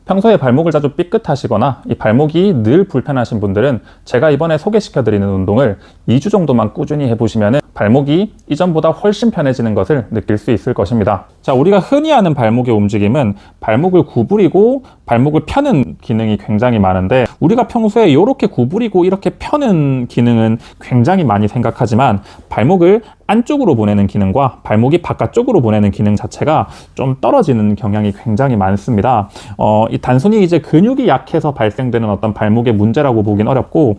평소에 발목을 자주 삐끗하시거나 이 발목이 늘 불편하신 분들은 제가 이번에 소개시켜드리는 운동을 2주 정도만 꾸준히 해보시면 발목이 이전보다 훨씬 편해지는 것을 느낄 수 있을 것입니다. 자, 우리가 흔히 하는 발목의 움직임은 발목을 구부리고 발목을 펴는 기능이 굉장히 많은데, 우리가 평소에 이렇게 구부리고 이렇게 펴는 기능은 굉장히 많이 생각하지만 발목을 안쪽으로 보내는 기능과 발목이 바깥쪽으로 보내는 기능 자체가 좀 떨어지는 경향이 굉장히 많습니다. 이 단순히 이제 근육이 약해서 발생되는 어떤 발목의 문제라고 보긴 어렵고,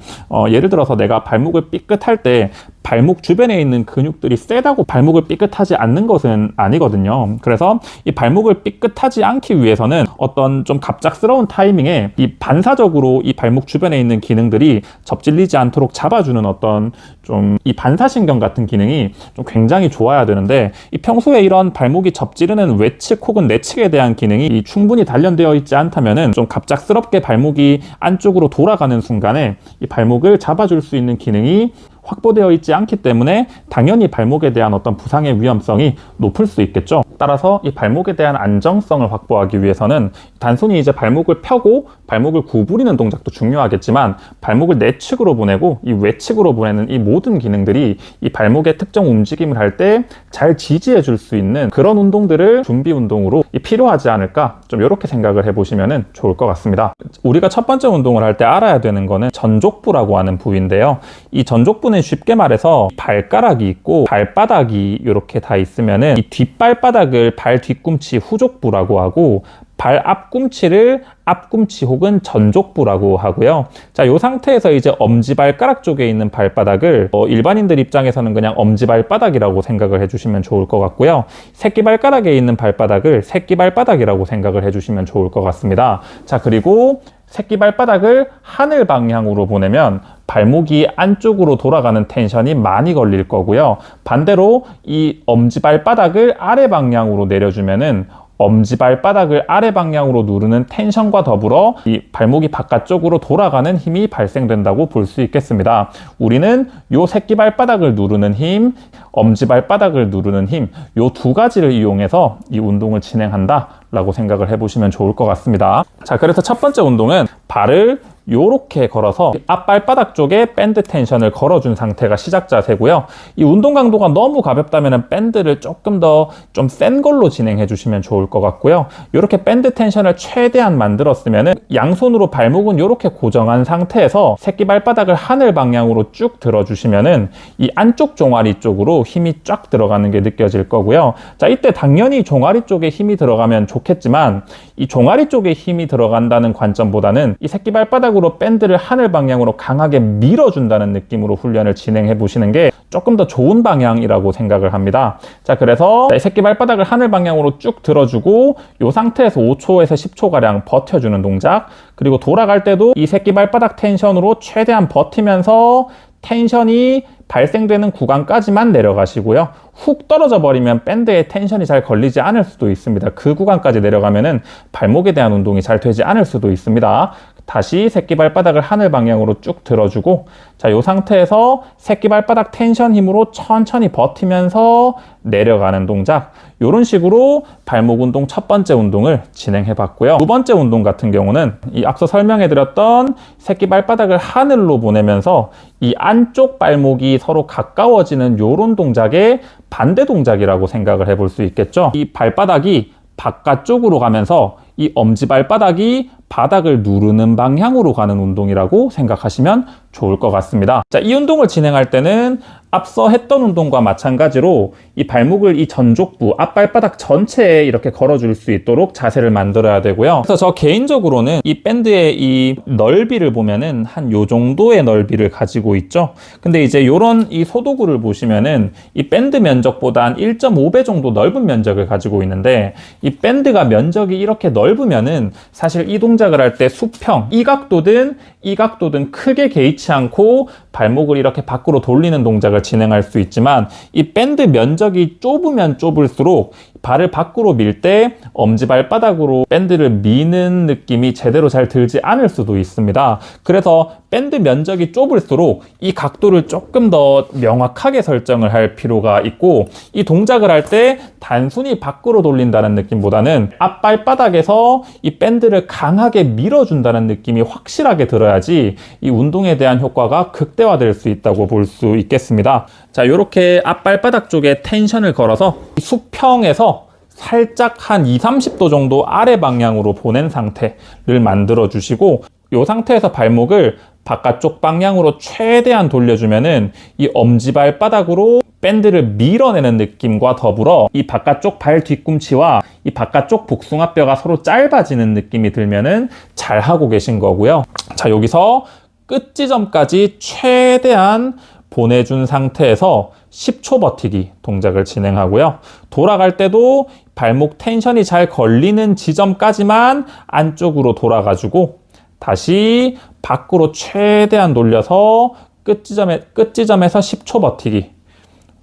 예를 들어서 내가 발목을 삐끗할 때 발목 주변에 있는 근육들이 세다고 발목을 삐끗하지 않는 것은 아니거든요. 그래서 이 발목을 삐끗하지 않기 위해서는 어떤 좀 갑작스러운 타이밍에 이 반사적으로 이 발목 주변에 있는 기능들이 접질리지 않도록 잡아주는 어떤 좀 이 반사신경 같은 기능이 좀 굉장히 좋아야 되는데, 이 평소에 이런 발목이 접지르는 외측 혹은 내측에 대한 기능이 충분히 단련되어 있지 않다면은 좀 갑작스럽게 발목이 안쪽으로 돌아가는 순간에 이 발목을 잡아줄 수 있는 기능이 확보되어 있지 않기 때문에 당연히 발목에 대한 어떤 부상의 위험성이 높을 수 있겠죠. 따라서 이 발목에 대한 안정성을 확보하기 위해서는 단순히 이제 발목을 펴고 발목을 구부리는 동작도 중요하겠지만, 발목을 내측으로 보내고 이 외측으로 보내는 이 모든 기능들이 이 발목의 특정 움직임을 할 때 잘 지지해 줄 수 있는 그런 운동들을 준비 운동으로 필요하지 않을까, 좀 이렇게 생각을 해보시면 좋을 것 같습니다. 우리가 첫 번째 운동을 할 때 알아야 되는 거는 전족부라고 하는 부위인데요. 이 전족부는 쉽게 말해서 발가락이 있고 발바닥이 이렇게 다 있으면은 이 뒷발바닥을 발 뒤꿈치 후족부라고 하고, 발 앞꿈치를 앞꿈치 혹은 전족부라고 하고요. 자, 이 상태에서 이제 엄지발가락 쪽에 있는 발바닥을 일반인들 입장에서는 그냥 엄지발바닥이라고 생각을 해주시면 좋을 것 같고요. 새끼발가락에 있는 발바닥을 새끼발바닥이라고 생각을 해주시면 좋을 것 같습니다. 자, 그리고 새끼발바닥을 하늘 방향으로 보내면 발목이 안쪽으로 돌아가는 텐션이 많이 걸릴 거고요. 반대로 이 엄지발바닥을 아래 방향으로 내려주면은 엄지발바닥을 아래 방향으로 누르는 텐션과 더불어 이 발목이 바깥쪽으로 돌아가는 힘이 발생된다고 볼 수 있겠습니다. 우리는 요 새끼발바닥을 누르는 힘, 엄지발바닥을 누르는 힘, 요 두 가지를 이용해서 이 운동을 진행한다 라고 생각을 해보시면 좋을 것 같습니다. 자, 그래서 첫 번째 운동은 발을 요렇게 걸어서 앞발바닥 쪽에 밴드 텐션을 걸어준 상태가 시작 자세고요. 이 운동 강도가 너무 가볍다면 밴드를 조금 더 좀 센 걸로 진행해 주시면 좋을 것 같고요. 이렇게 밴드 텐션을 최대한 만들었으면 양손으로 발목은 이렇게 고정한 상태에서 새끼발바닥을 하늘 방향으로 쭉 들어주시면 이 안쪽 종아리 쪽으로 힘이 쫙 들어가는 게 느껴질 거고요. 자, 이때 당연히 종아리 쪽에 힘이 들어가면 좋겠지만, 이 종아리 쪽에 힘이 들어간다는 관점보다는 이 새끼발바닥으로 밴드를 하늘 방향으로 강하게 밀어준다는 느낌으로 훈련을 진행해 보시는 게 조금 더 좋은 방향이라고 생각을 합니다. 자, 그래서 새끼발바닥을 하늘 방향으로 쭉 들어주고 이 상태에서 5초에서 10초가량 버텨주는 동작, 그리고 돌아갈 때도 이 새끼발바닥 텐션으로 최대한 버티면서 텐션이 발생되는 구간까지만 내려가시고요. 훅 떨어져 버리면 밴드에 텐션이 잘 걸리지 않을 수도 있습니다. 그 구간까지 내려가면은 발목에 대한 운동이 잘 되지 않을 수도 있습니다. 다시 새끼발바닥을 하늘 방향으로 쭉 들어주고, 자, 이 상태에서 새끼발바닥 텐션 힘으로 천천히 버티면서 내려가는 동작, 이런 식으로 발목 운동 첫 번째 운동을 진행해 봤고요. 두 번째 운동 같은 경우는 이 앞서 설명해 드렸던 새끼발바닥을 하늘로 보내면서 이 안쪽 발목이 서로 가까워지는 이런 동작의 반대 동작이라고 생각을 해볼 수 있겠죠. 이 발바닥이 바깥쪽으로 가면서 이 엄지발바닥이 바닥을 누르는 방향으로 가는 운동이라고 생각하시면 좋을 것 같습니다. 자, 이 운동을 진행할 때는 앞서 했던 운동과 마찬가지로 이 발목을 이 전족부, 앞발바닥 전체에 이렇게 걸어줄 수 있도록 자세를 만들어야 되고요. 그래서 저 개인적으로는 이 밴드의 이 넓이를 보면은 한 요 정도의 넓이를 가지고 있죠. 근데 이제 요런 이 소도구를 보시면은 이 밴드 면적보다 한 1.5배 정도 넓은 면적을 가지고 있는데, 이 밴드가 면적이 이렇게 넓으면은 사실 이 동작을 할 때 수평, 이 각도든 크게 개의치 않고 발목을 이렇게 밖으로 돌리는 동작을 진행할 수 있지만, 이 밴드 면적이 좁으면 좁을수록 발을 밖으로 밀 때 엄지발바닥으로 밴드를 미는 느낌이 제대로 잘 들지 않을 수도 있습니다. 그래서 밴드 면적이 좁을수록 이 각도를 조금 더 명확하게 설정을 할 필요가 있고, 이 동작을 할 때 단순히 밖으로 돌린다는 느낌보다는 앞발바닥에서 이 밴드를 강하게 밀어준다는 느낌이 확실하게 들어야지 이 운동에 대한 효과가 극대화될 수 있다고 볼 수 있겠습니다. 자, 이렇게 앞발바닥 쪽에 텐션을 걸어서 수평에서 살짝 한 20-30도 정도 아래 방향으로 보낸 상태를 만들어 주시고, 이 상태에서 발목을 바깥쪽 방향으로 최대한 돌려주면은 이 엄지발바닥으로 밴드를 밀어내는 느낌과 더불어 이 바깥쪽 발 뒤꿈치와 이 바깥쪽 복숭아뼈가 서로 짧아지는 느낌이 들면은 잘 하고 계신 거고요. 자, 여기서 끝 지점까지 최대한 보내준 상태에서 10초 버티기 동작을 진행하고요. 돌아갈 때도 발목 텐션이 잘 걸리는 지점까지만 안쪽으로 돌아가지고 다시 밖으로 최대한 돌려서 끝 지점에서 10초 버티기,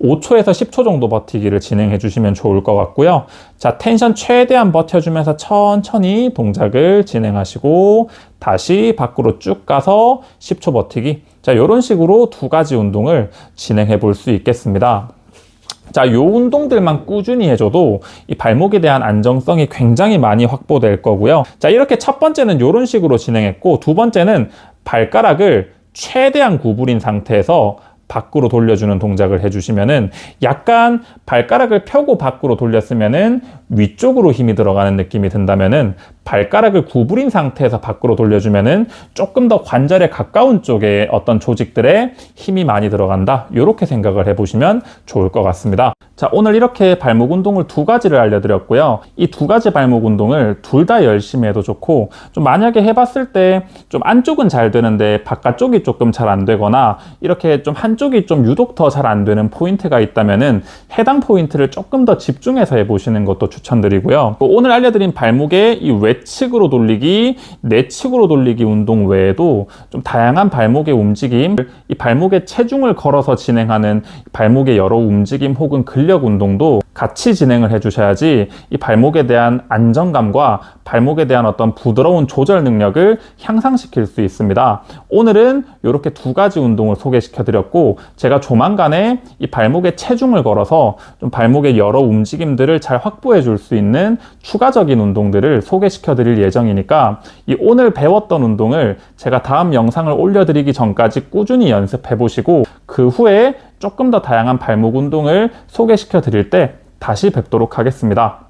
5초에서 10초 정도 버티기를 진행해 주시면 좋을 것 같고요. 자, 텐션 최대한 버텨주면서 천천히 동작을 진행하시고 다시 밖으로 쭉 가서 10초 버티기. 자, 이런 식으로 두 가지 운동을 진행해 볼 수 있겠습니다. 자, 요 운동들만 꾸준히 해줘도 이 발목에 대한 안정성이 굉장히 많이 확보될 거고요. 자, 이렇게 첫 번째는 이런 식으로 진행했고, 두 번째는 발가락을 최대한 구부린 상태에서 밖으로 돌려주는 동작을 해주시면은, 약간 발가락을 펴고 밖으로 돌렸으면은 위쪽으로 힘이 들어가는 느낌이 든다면은 발가락을 구부린 상태에서 밖으로 돌려주면은 조금 더 관절에 가까운 쪽에 어떤 조직들에 힘이 많이 들어간다, 이렇게 생각을 해보시면 좋을 것 같습니다. 자, 오늘 이렇게 발목 운동을 두 가지를 알려드렸고요. 이 두 가지 발목 운동을 둘 다 열심히 해도 좋고, 좀 만약에 해봤을 때 좀 안쪽은 잘 되는데 바깥쪽이 조금 잘 안 되거나 이렇게 좀 한쪽이 좀 유독 더 잘 안 되는 포인트가 있다면은 해당 포인트를 조금 더 집중해서 해보시는 것도 추천드리고요. 오늘 알려드린 발목의 이 외측으로 돌리기, 내측으로 돌리기 운동 외에도 좀 다양한 발목의 움직임, 이 발목에 체중을 걸어서 진행하는 발목의 여러 움직임 혹은 근력 운동도 같이 진행을 해주셔야지 이 발목에 대한 안정감과 발목에 대한 어떤 부드러운 조절 능력을 향상시킬 수 있습니다. 오늘은 이렇게 두 가지 운동을 소개시켜드렸고, 제가 조만간에 이 발목에 체중을 걸어서 좀 발목의 여러 움직임들을 잘 확보해 줄 수 있는 추가적인 운동들을 소개시켜 드릴 예정이니까 이 오늘 배웠던 운동을 제가 다음 영상을 올려드리기 전까지 꾸준히 연습해 보시고, 그 후에 조금 더 다양한 발목 운동을 소개시켜 드릴 때 다시 뵙도록 하겠습니다.